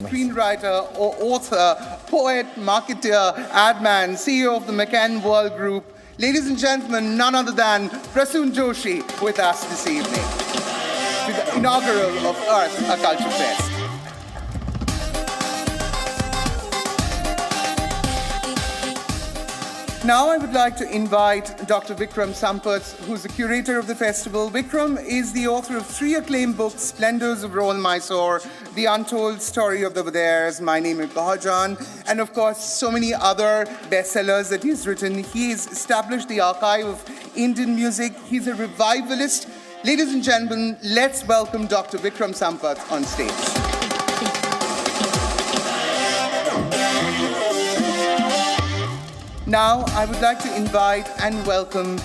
Screenwriter, author, poet, marketer, ad man, CEO of the McCann World Group. Ladies and gentlemen, none other than Prasoon Joshi with us this evening to the inaugural of ARTH, a Culture Fest. Now I would like to invite Dr. Vikram Sampath, who's the curator of the festival. Vikram is the author of 3 acclaimed books, Splendors of Royal Mysore, The Untold Story of the Vadairs, My Name is Bahajan, and of course so many other bestsellers that he's written. He's established the archive of Indian music. He's a revivalist. Ladies and gentlemen, let's welcome Dr. Vikram Sampath on stage. Now, I would like to invite and welcome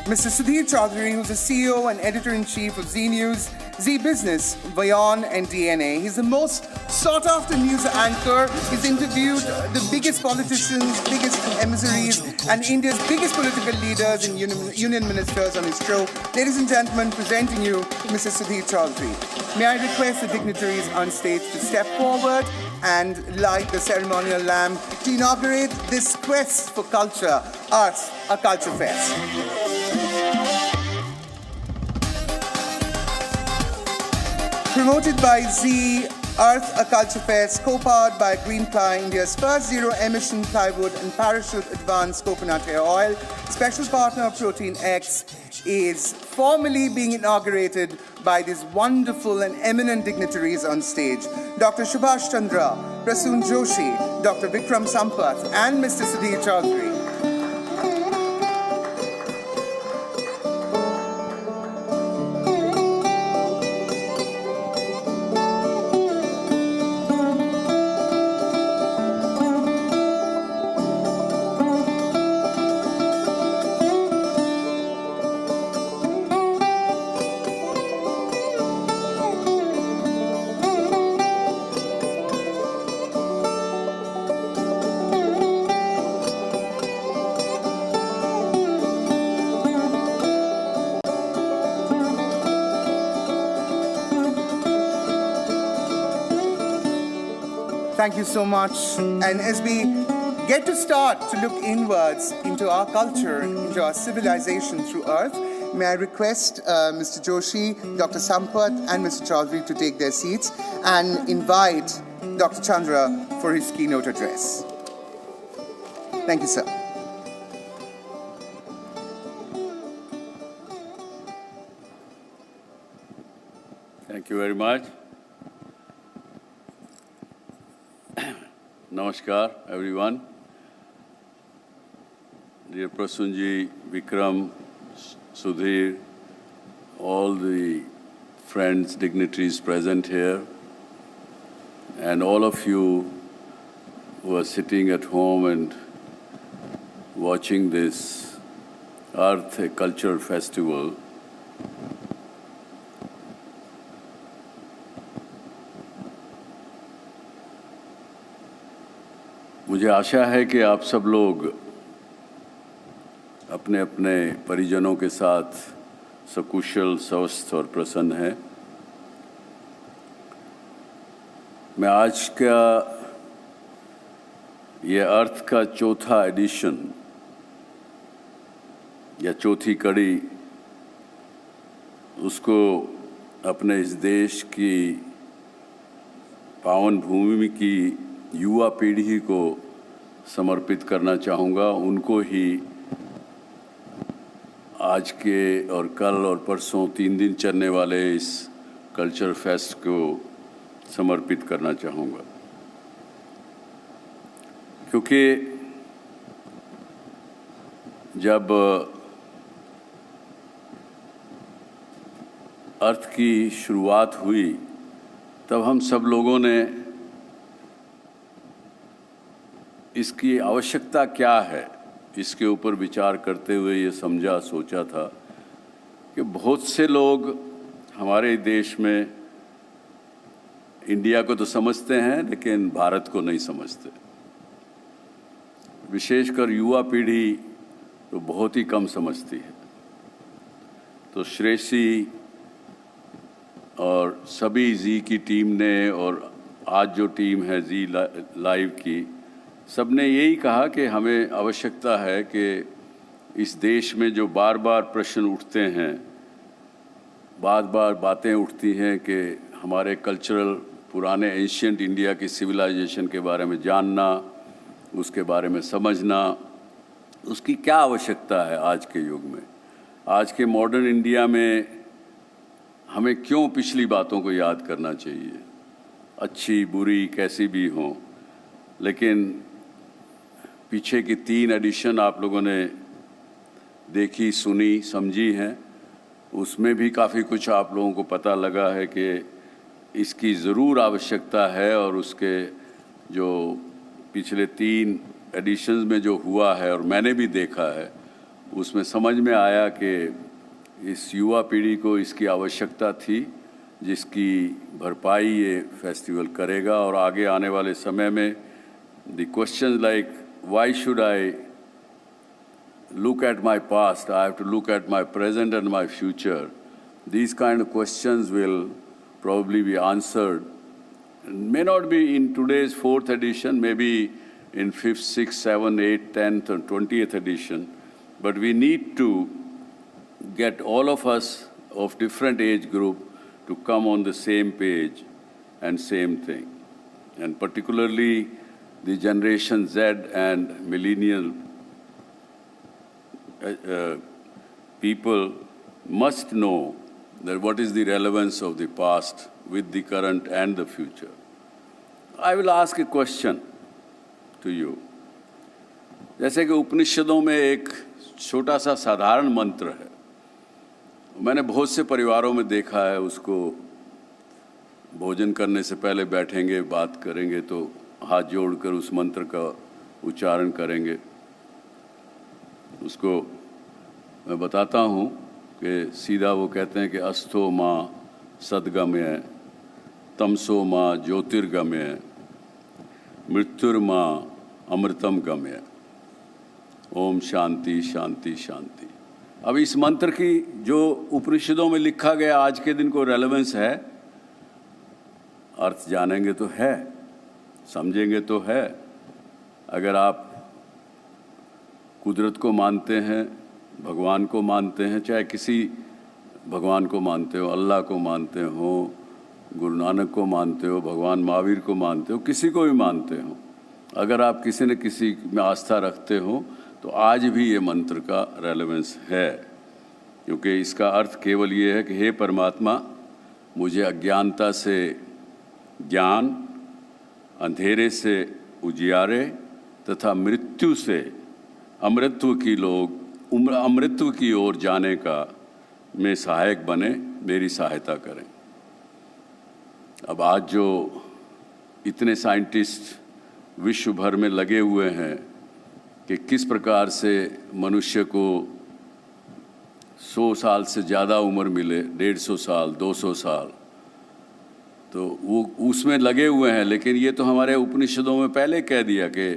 Mr. Sudhir Chaudhary, who's the CEO and editor-in-chief of Z News, Z Business, Vayan and DNA. He's the most sought-after news anchor. He's interviewed the biggest politicians, biggest emissaries, and India's biggest political leaders and union ministers on his show. Ladies and gentlemen, presenting you Mr. Sudhir Chaudhary. May I request the dignitaries on stage to step forward and light the ceremonial lamp to inaugurate this quest for culture, ARTH, a Culture Fest. Promoted by Z, ARTH, a Culture Fest, co-powered by Greenply, India's first zero-emission plywood and parachute advanced coconut hair oil, special partner Protein X, is formally being inaugurated by these wonderful and eminent dignitaries on stage. Dr. Subhash Chandra, Prasoon Joshi, Dr. Vikram Sampath, and Mr. Sudhir Chaudhary. Thank you so much. And as we get to start to look inwards into our culture, into our civilization through ARTH, may I request Mr. Joshi, Dr. Sampath, and Mr. Chaudhary to take their seats and invite Dr. Chandra for his keynote address. Thank you, sir. Thank you very much. Namaskar, everyone. Dear Prasoonji, Vikram, Sudhir, all the friends, dignitaries present here, and all of you who are sitting at home and watching this ARTH Culture Festival. मुझे आशा है कि आप सब लोग अपने अपने परिजनों के साथ सकुशल, स्वस्थ और प्रसन्न हैं। मैं आज का ये ARTH का चौथा एडिशन या चौथी कड़ी उसको अपने इस देश की पावन भूमि की युवा पीढ़ी को समर्पित करना चाहूँगा। उनको ही आज के और कल और परसों 3 दिन चलने वाले इस कल्चर फेस्ट को समर्पित करना चाहूँगा, क्योंकि जब ARTH की शुरुआत हुई तब हम सब लोगों ने इसकी आवश्यकता क्या है, इसके ऊपर विचार करते हुए ये समझा, सोचा था कि बहुत से लोग हमारे देश में इंडिया को तो समझते हैं लेकिन भारत को नहीं समझते। विशेषकर युवा पीढ़ी तो बहुत ही कम समझती है। तो श्रेयसी और सभी जी की टीम ने और आज जो टीम है जी लाइव की, सब ने यही कहा कि हमें आवश्यकता है कि इस देश में जो बार बार प्रश्न उठते हैं, बार बार बातें उठती हैं कि हमारे कल्चरल पुराने एंशिएंट इंडिया की सिविलाइजेशन के बारे में जानना, उसके बारे में समझना, उसकी क्या आवश्यकता है आज के युग में। आज के मॉडर्न इंडिया में हमें क्यों पिछली बातों को याद करना चाहिए, अच्छी बुरी कैसी भी हों। लेकिन पीछे की 3 एडिशन आप लोगों ने देखी, सुनी, समझी हैं, उसमें भी काफ़ी कुछ आप लोगों को पता लगा है कि इसकी ज़रूर आवश्यकता है। और उसके जो पिछले 3 एडिशंस में जो हुआ है और मैंने भी देखा है, उसमें समझ में आया कि इस युवा पीढ़ी को इसकी आवश्यकता थी, जिसकी भरपाई ये फेस्टिवल करेगा। और आगे आने वाले समय में the question like why should I look at my past, I have to look at my present and my future. These kind of questions will probably be answered. May not be in today's 4th edition, maybe in 5th, 6th, 7th, 8th, 10th, and 20th edition. But we need to get all of us of different age group to come on the same page and same thing. And particularly the Generation Z and millennial people must know that what is the relevance of the past with the current and the future. I will ask a question to you. जैसे कि उपनिषदों में एक छोटा सा साधारण मंत्र है, मैंने बहुत से परिवारों में देखा है, उसको भोजन करने से पहले बैठेंगे, बात करेंगे तो हाथ जोड़कर उस मंत्र का उच्चारण करेंगे। उसको मैं बताता हूँ कि सीधा वो कहते हैं कि अस्थो माँ सद्गमय, तमसो माँ ज्योतिर्गमय, मृत्युर्माँ अमृतम गमय। ओम शांति शांति शांति। अब इस मंत्र की जो उपनिषदों में लिखा गया आज के दिन को रेलेवेंस है, अर्थ जानेंगे तो है, समझेंगे तो है। अगर आप कुदरत को मानते हैं, भगवान को मानते हैं, चाहे किसी भगवान को मानते हो, अल्लाह को मानते हो, गुरु नानक को मानते हो, भगवान महावीर को मानते हो, किसी को भी मानते हो, अगर आप किसी न किसी में आस्था रखते हो तो आज भी ये मंत्र का रेलेवेंस है। क्योंकि इसका अर्थ केवल ये है कि हे परमात्मा, मुझे अज्ञानता से ज्ञान, अंधेरे से उजियारे तथा मृत्यु से अमृतत्व की ओर जाने का में सहायक बने, मेरी सहायता करें। अब आज जो इतने साइंटिस्ट विश्व भर में लगे हुए हैं कि किस प्रकार से मनुष्य को 100 साल से ज़्यादा उम्र मिले, 150 साल, 200 साल, तो वो उसमें लगे हुए हैं। लेकिन ये तो हमारे उपनिषदों में पहले कह दिया कि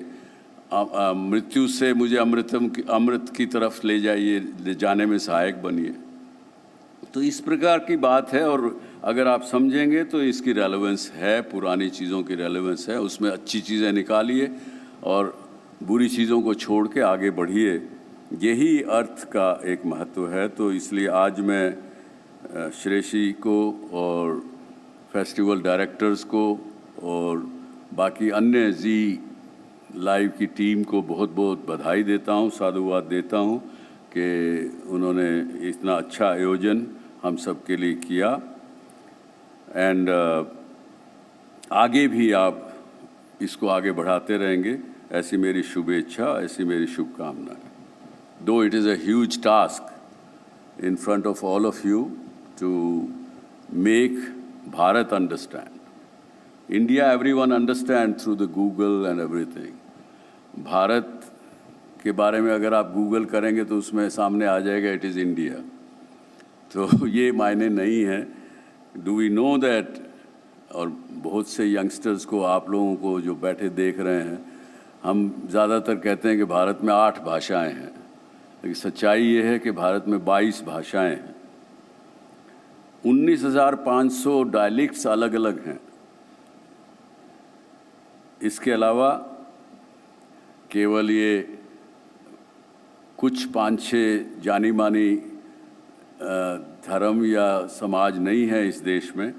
मृत्यु से मुझे अमृत की तरफ ले जाइए, ले जाने में सहायक बनिए। तो इस प्रकार की बात है। और अगर आप समझेंगे तो इसकी रेलेवेंस है, पुरानी चीज़ों की रेलेवेंस है, उसमें अच्छी चीज़ें निकालिए और बुरी चीज़ों को छोड़ के आगे बढ़िए। यही अर्थ का एक महत्व है। तो इसलिए आज मैं श्रेषी को और फेस्टिवल डायरेक्टर्स को और बाकी अन्य जी लाइव की टीम को बहुत बहुत बधाई देता हूँ, साधुवाद देता हूँ कि उन्होंने इतना अच्छा आयोजन हम सब के लिए किया। एंड आगे भी आप इसको आगे बढ़ाते रहेंगे, ऐसी मेरी शुभेच्छा, ऐसी मेरी शुभकामनाएं। Though it is a huge task in front of all of you to make Bharat understand. India, everyone understand through the Google and everything. Bharat के बारे में अगर आप गूगल करेंगे तो उसमें सामने आ जाएगा इट इज़ इंडिया। तो ये मायने नहीं है। Do we know that? और बहुत से यंगस्टर्स को, आप लोगों को जो बैठे देख रहे हैं, हम ज़्यादातर कहते हैं कि भारत में 8 भाषाएं हैं, लेकिन सच्चाई ये है कि भारत में 22 भाषाएं हैं, 19,500 डायलेक्ट्स अलग अलग हैं। इसके अलावा केवल ये कुछ 5-6 जानी मानी धर्म या समाज नहीं है इस देश में।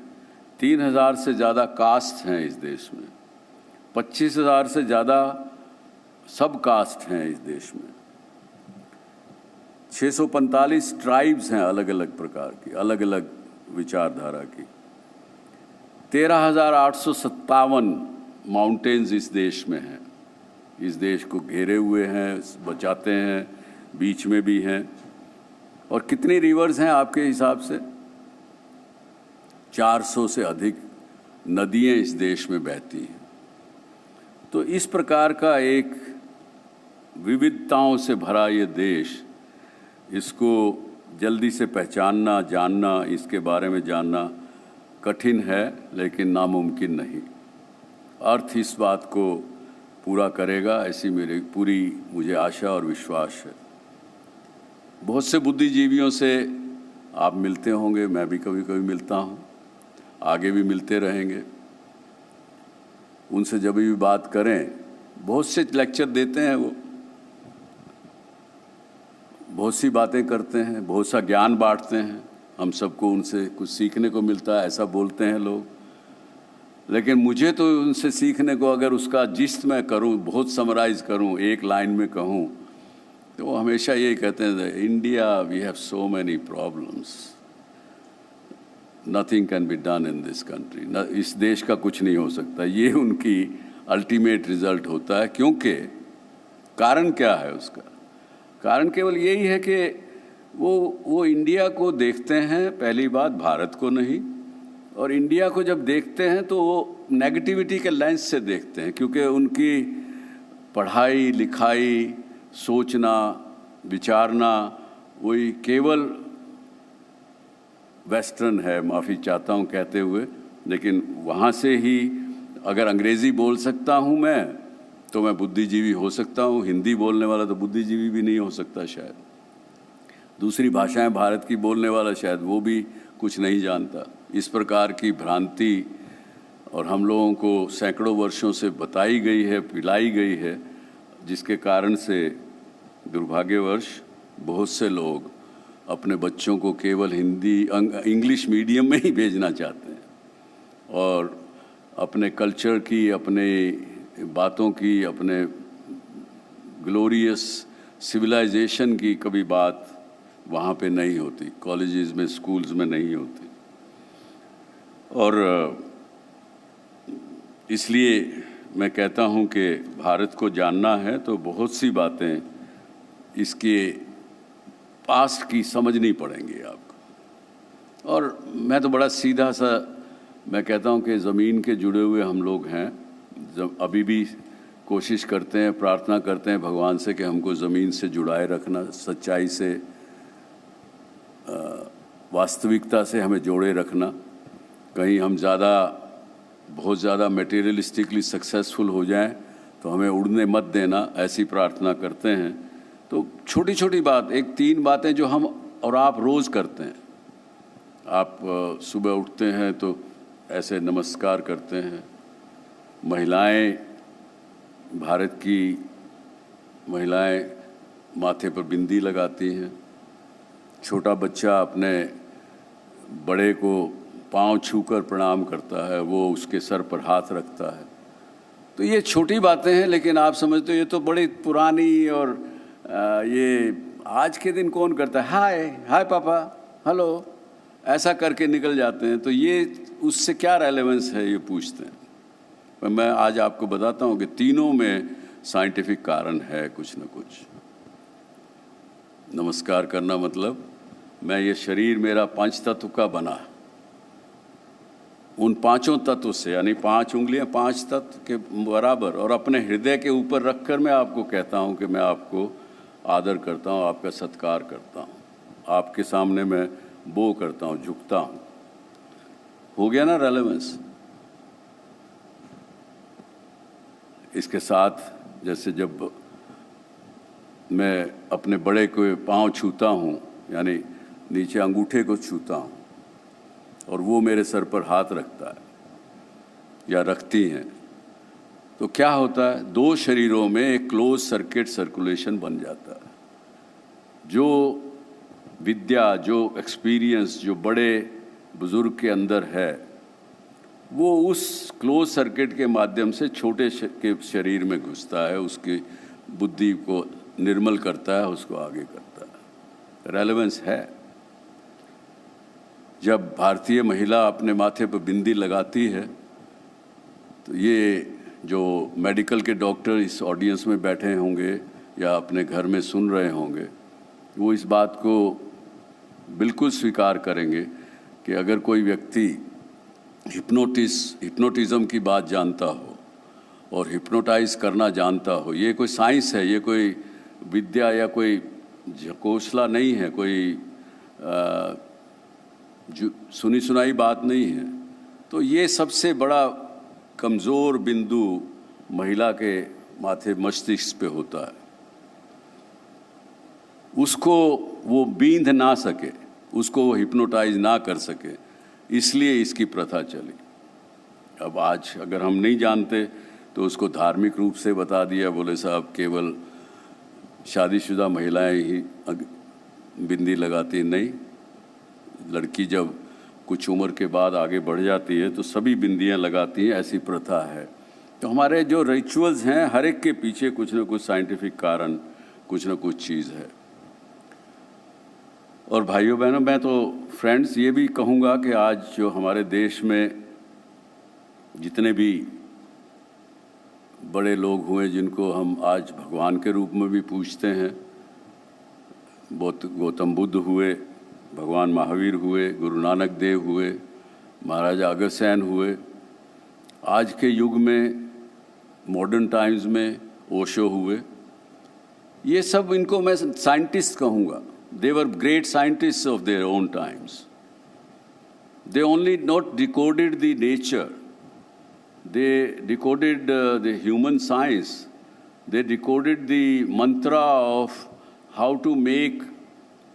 3000 से ज़्यादा कास्ट हैं इस देश में। 25,000 से ज़्यादा सब कास्ट हैं इस देश में। 645 ट्राइब्स हैं अलग अलग प्रकार की, अलग अलग विचारधारा की। 13,857 माउंटेन्स इस देश में हैं। इस देश को घेरे हुए हैं, बचाते हैं, बीच में भी हैं। और कितनी रिवर्स हैं आपके हिसाब से? 400 से अधिक नदियाँ इस देश में बहती हैं। तो इस प्रकार का एक विविधताओं से भरा ये देश, इसको जल्दी से पहचानना, जानना, इसके बारे में जानना कठिन है लेकिन नामुमकिन नहीं। अर्थ इस बात को पूरा करेगा, ऐसी मेरी पूरी मुझे आशा और विश्वास है। बहुत से बुद्धिजीवियों से आप मिलते होंगे, मैं भी कभी कभी मिलता हूँ, आगे भी मिलते रहेंगे। उनसे जब भी बात करें, बहुत से लेक्चर देते हैं वो, बहुत सी बातें करते हैं, बहुत सा ज्ञान बांटते हैं। हम सबको उनसे कुछ सीखने को मिलता है, ऐसा बोलते हैं लोग। लेकिन मुझे तो उनसे सीखने को, अगर उसका जिस्त मैं करूं, बहुत समराइज़ करूं, एक लाइन में कहूं, तो वो हमेशा यही कहते हैं, India we have so many problems, nothing can be done in this country. इस देश का कुछ नहीं हो सकता। ये उनकी अल्टीमेट रिजल्ट होता है। क्योंकि कारण क्या है उसका? कारण केवल यही है कि वो इंडिया को देखते हैं, पहली बात भारत को नहीं, और इंडिया को जब देखते हैं तो वो नेगेटिविटी के लेंस से देखते हैं। क्योंकि उनकी पढ़ाई लिखाई, सोचना, विचारना वही केवल वेस्टर्न है। माफ़ी चाहता हूँ कहते हुए, लेकिन वहाँ से ही अगर अंग्रेज़ी बोल सकता हूँ मैं, तो मैं बुद्धिजीवी हो सकता हूँ। हिंदी बोलने वाला तो बुद्धिजीवी भी नहीं हो सकता शायद। दूसरी भाषाएं भारत की बोलने वाला शायद वो भी कुछ नहीं जानता। इस प्रकार की भ्रांति और हम लोगों को सैकड़ों वर्षों से बताई गई है, पिलाई गई है, जिसके कारण से दुर्भाग्यवश बहुत से लोग अपने बच्चों को केवल हिंदी इंग्लिश मीडियम में ही भेजना चाहते हैं और अपने कल्चर की, अपने बातों की, अपने ग्लोरियस सिविलाइजेशन की कभी बात वहाँ पे नहीं होती, कॉलेजेस में, स्कूल्स में नहीं होती। और इसलिए मैं कहता हूँ कि भारत को जानना है तो बहुत सी बातें इसके पास्ट की समझनी पड़ेंगी आपको। और मैं तो बड़ा सीधा सा मैं कहता हूँ कि ज़मीन के जुड़े हुए हम लोग हैं। जब अभी भी कोशिश करते हैं, प्रार्थना करते हैं भगवान से कि हमको ज़मीन से जुड़ाए रखना, सच्चाई से, वास्तविकता से हमें जोड़े रखना। कहीं हम बहुत ज़्यादा मटेरियलिस्टिकली सक्सेसफुल हो जाएं तो हमें उड़ने मत देना, ऐसी प्रार्थना करते हैं। तो छोटी छोटी बात, 3 बातें जो हम और आप रोज़ करते हैं। आप सुबह उठते हैं तो ऐसे नमस्कार करते हैं। महिलाएं, भारत की महिलाएं माथे पर बिंदी लगाती हैं। छोटा बच्चा अपने बड़े को पाँव छूकर प्रणाम करता है, वो उसके सर पर हाथ रखता है। तो ये छोटी बातें हैं, लेकिन आप समझते हो ये तो बड़ी पुरानी, और ये आज के दिन कौन करता है? हाय हाय पापा, हेलो, ऐसा करके निकल जाते हैं। तो ये उससे क्या रेलेवेंस है, ये पूछते हैं। मैं आज आपको बताता हूँ कि तीनों में साइंटिफिक कारण है कुछ न कुछ। नमस्कार करना मतलब, मैं ये शरीर मेरा 5 तत्व का बना, उन 5 तत्व से, यानी 5 उंगलियां 5 तत्व के बराबर, और अपने हृदय के ऊपर रखकर मैं आपको कहता हूं कि मैं आपको आदर करता हूं, आपका सत्कार करता हूं, आपके सामने मैं बो करता हूं, झुकता हूं। हो गया ना रेलेवेंस? इसके साथ जैसे जब मैं अपने बड़े को पाँव छूता हूँ, यानी नीचे अंगूठे को छूता हूँ, और वो मेरे सर पर हाथ रखता है या रखती हैं, तो क्या होता है, दो शरीरों में एक क्लोज सर्किट सर्कुलेशन बन जाता है। जो विद्या, जो एक्सपीरियंस जो बड़े बुजुर्ग के अंदर है, वो उस क्लोज सर्किट के माध्यम से छोटे के शरीर में घुसता है, उसकी बुद्धि को निर्मल करता है, उसको आगे करता है। रेलेवेंस है। जब भारतीय महिला अपने माथे पर बिंदी लगाती है, तो ये जो मेडिकल के डॉक्टर इस ऑडियंस में बैठे होंगे या अपने घर में सुन रहे होंगे, वो इस बात को बिल्कुल स्वीकार करेंगे कि अगर कोई व्यक्ति हिप्नोटिज्म की बात जानता हो और हिप्नोटाइज करना जानता हो, ये कोई साइंस है, ये कोई विद्या या कोई कौशला नहीं है, कोई जो सुनी सुनाई बात नहीं है, तो ये सबसे बड़ा कमज़ोर बिंदु महिला के माथे मस्तिष्क पे होता है। उसको वो बींध ना सके, उसको वो हिप्नोटाइज ना कर सके, इसलिए इसकी प्रथा चली। अब आज अगर हम नहीं जानते तो उसको धार्मिक रूप से बता दिया, बोले साहब केवल शादीशुदा महिलाएं ही बिंदी लगाती, नहीं, लड़की जब कुछ उम्र के बाद आगे बढ़ जाती है तो सभी बिंदियां लगाती हैं, ऐसी प्रथा है। तो हमारे जो रिचुअल्स हैं, हर एक के पीछे कुछ ना कुछ साइंटिफिक कारण, कुछ ना कुछ चीज़ है। और भाइयों बहनों, मैं तो फ्रेंड्स ये भी कहूँगा कि आज जो हमारे देश में जितने भी बड़े लोग हुए जिनको हम आज भगवान के रूप में भी पूछते हैं, गौतम बुद्ध हुए, भगवान महावीर हुए, गुरु नानक देव हुए, महाराजा अग्रसेन हुए, आज के युग में मॉडर्न टाइम्स में ओशो हुए, ये सब इनको मैं साइंटिस्ट कहूँगा। They were great scientists of their own times. They only not decoded the nature, they decoded the human science, they decoded the mantra of how to make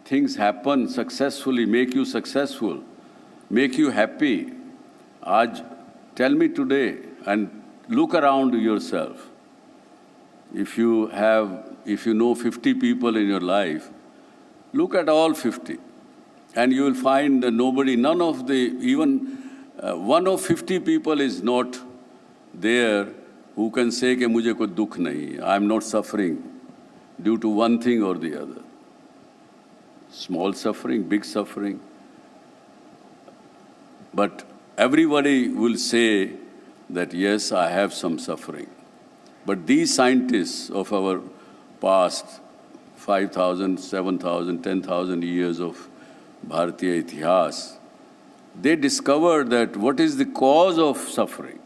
things happen successfully, make you successful, make you happy. Aaj, tell me today and look around yourself. If you know 50 people in your life, look at all 50 and you will find that none of the, even one of 50 people is not there who can say कि मुझे कोई दुख नहीं, I am not suffering due to one thing or the other. Small suffering, big suffering. But everybody will say that yes, I have some suffering. But these scientists of our past 5,000, 7,000, 10,000 years of Bharatiya Itihas, they discovered that what is the cause of suffering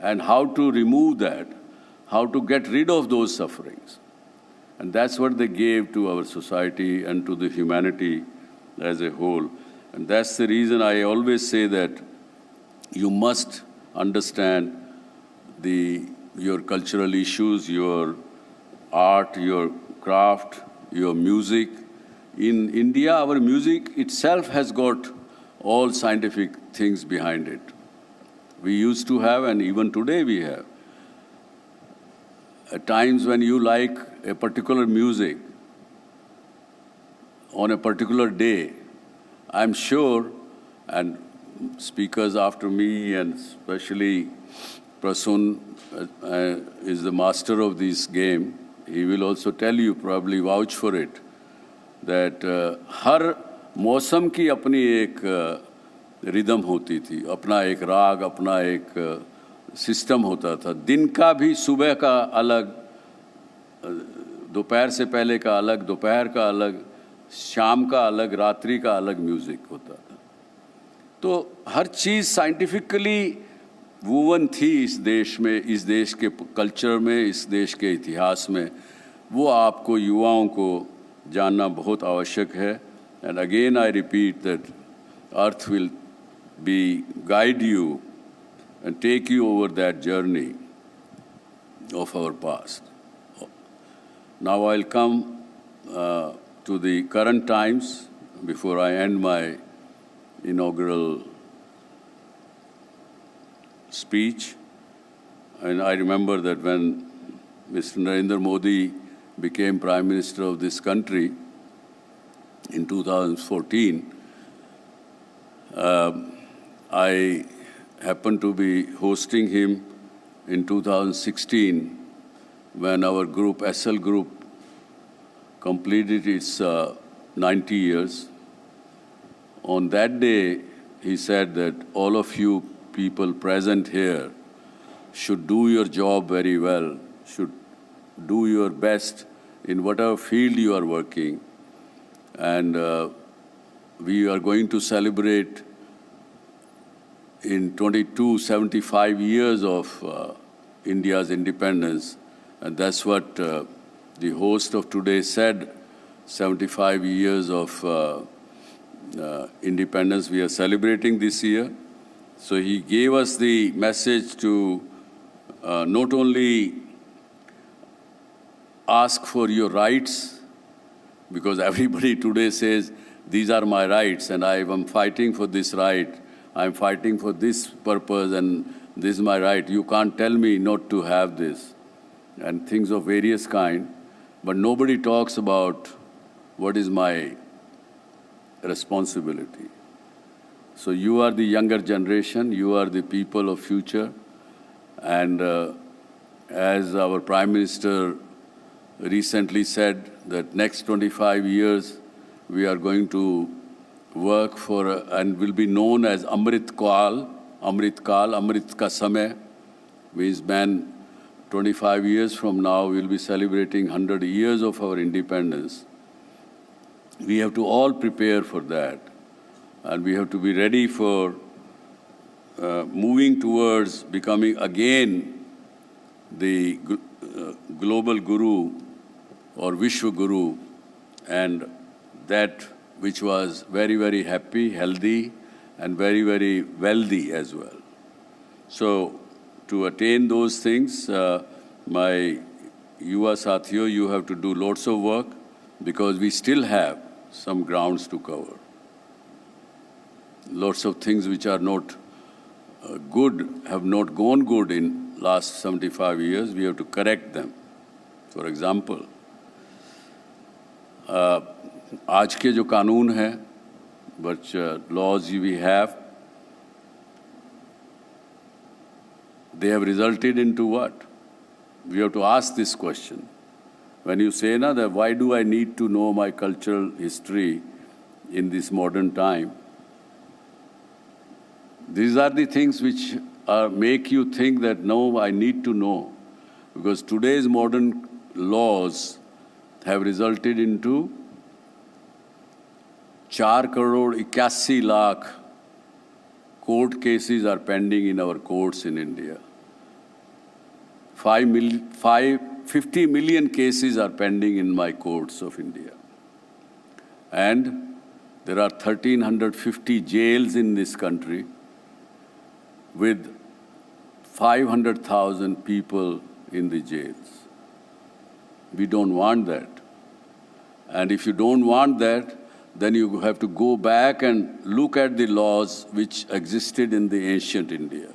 and how to remove that, how to get rid of those sufferings. And that's what they gave to our society and to the humanity as a whole. And that's the reason I always say that you must understand your cultural issues, your art, your craft, your music. In India, our music itself has got all scientific things behind it. We used to have, and even today we have. At times when you like a particular music on a particular day, I'm sure, and speakers after me, and especially Prasun is the master of this game, he will also tell you, probably vouch for it, that हर मौसम की अपनी एक rhythm होती थी, अपना एक राग, अपना एक सिस्टम होता था। दिन का भी सुबह का अलग, दोपहर से पहले का अलग, दोपहर का अलग, शाम का अलग, रात्रि का अलग म्यूज़िक होता था। तो हर चीज़ साइंटिफिकली वुवन थी इस देश में, इस देश के कल्चर में, इस देश के इतिहास में। वो आपको, युवाओं को जानना बहुत आवश्यक है। And again I repeat that earth will guide you and take you over that journey of our past. Now I'll come to the current times before I end my inaugural speech. and I remember that when Mr. Narendra Modi became Prime Minister of this country in 2014, I happened to be hosting him in 2016 when our group, SL Group, completed its 90 years. On that day, he said that all of you people present here should do your job very well, should do your best in whatever field you are working. And we are going to celebrate in 75 years of India's independence. And that's what the host of today said, 75 years of independence we are celebrating this year. So he gave us the message to not only ask for your rights, because everybody today says, these are my rights and I am fighting for this right, I am fighting for this purpose and this is my right. You can't tell me not to have this, and things of various kind. But nobody talks about what is my responsibility. So you are the younger generation, you are the people of future, and as our Prime Minister recently said, that next 25 years we are going to work for and will be known as Amrit Kal, Amrit Ka Samay, means when 25 years from now we will be celebrating 100 years of our independence. We have to all prepare for that, and we have to be ready for moving towards becoming again the global guru or Vishwa Guru, and that which was very, very happy, healthy, and very, very wealthy as well. So to attain those things, my Yuva Sathiyo, you have to do lots of work, because we still have some grounds to cover. Lots of things which are not good, have not gone good in last 75 years, we have to correct them. For example, आज के जो कानून हैं, which laws we have, they have resulted into what? We have to ask this question. When you say na, that why do I need to know my cultural history in this modern time? These are the things which make you think that no, I need to know. Because today's modern laws have resulted into 4 crore 81 lakh court cases are pending in our courts in India. 50 million cases are pending in my courts of India. And there are 1,350 jails in this country with 500,000 people in the jails. We don't want that. And if you don't want that, then you have to go back and look at the laws which existed in the ancient India.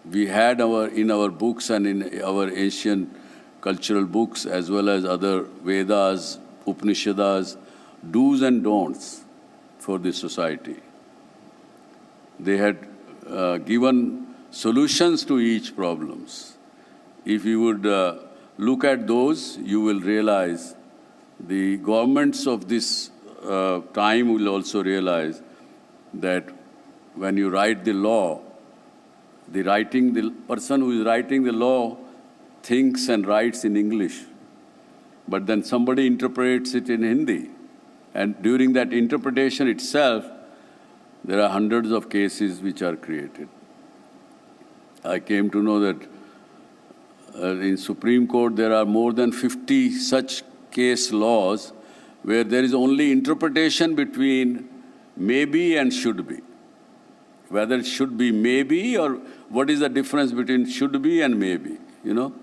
We had in our books and in our ancient cultural books, as well as other Vedas, Upanishads, do's and don'ts for the society. They had given solutions to each problems. If you would look at those, you will realize the governments of this time will also realize that when you write the law, the person who is writing the law thinks and writes in English, but then somebody interprets it in Hindi. And during that interpretation itself, there are hundreds of cases which are created. I came to know that in Supreme Court there are more than 50 such case laws where there is only interpretation between maybe and should be. Whether it should be maybe, or what is the difference between should be and maybe, you know?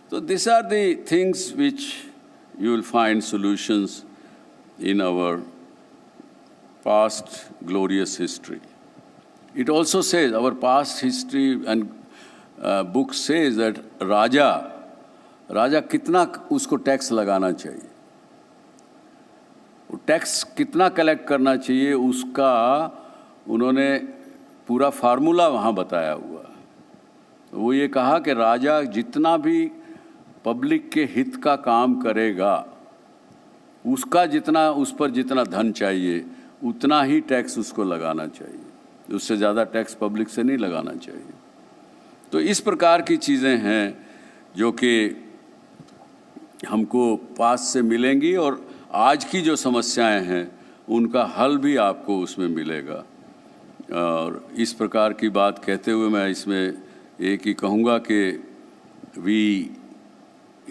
So these are the things which you will find solutions in our past glorious history. It also says our past history and book says that राजा कितना उसको tax लगाना चाहिए, tax कितना collect करना चाहिए, उसका उन्होंने पूरा फार्मूला वहाँ बताया हुआ। वो ये कहा कि राजा जितना भी पब्लिक के हित का काम करेगा, उसका जितना, उस पर जितना धन चाहिए उतना ही टैक्स उसको लगाना चाहिए, उससे ज़्यादा टैक्स पब्लिक से नहीं लगाना चाहिए। तो इस प्रकार की चीज़ें हैं जो कि हमको पास से मिलेंगी और आज की जो समस्याएं हैं उनका हल भी आपको उसमें मिलेगा। और इस प्रकार की बात कहते हुए मैं इसमें एक ही कहूँगा कि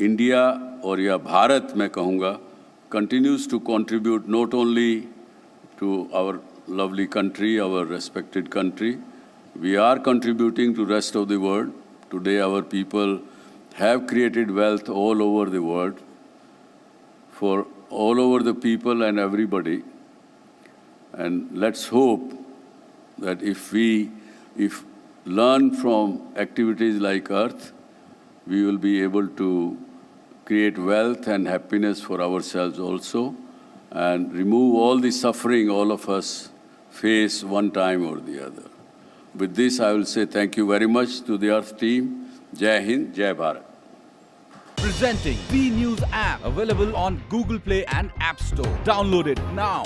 इंडिया और या भारत मैं कहूँगा continues to contribute not only to our lovely country, our respected country, we are contributing to rest of the world. Today our people have created wealth all over the world for all over the people and everybody. And let's hope that if learn from activities like ARTH, we will be able to create wealth and happiness for ourselves also and remove all the suffering all of us face one time or the other. With this, I will say thank you very much to the ARTH team. Jai Hind, Jai Bharat. Presenting the News app, available on Google Play and App Store. Download it now.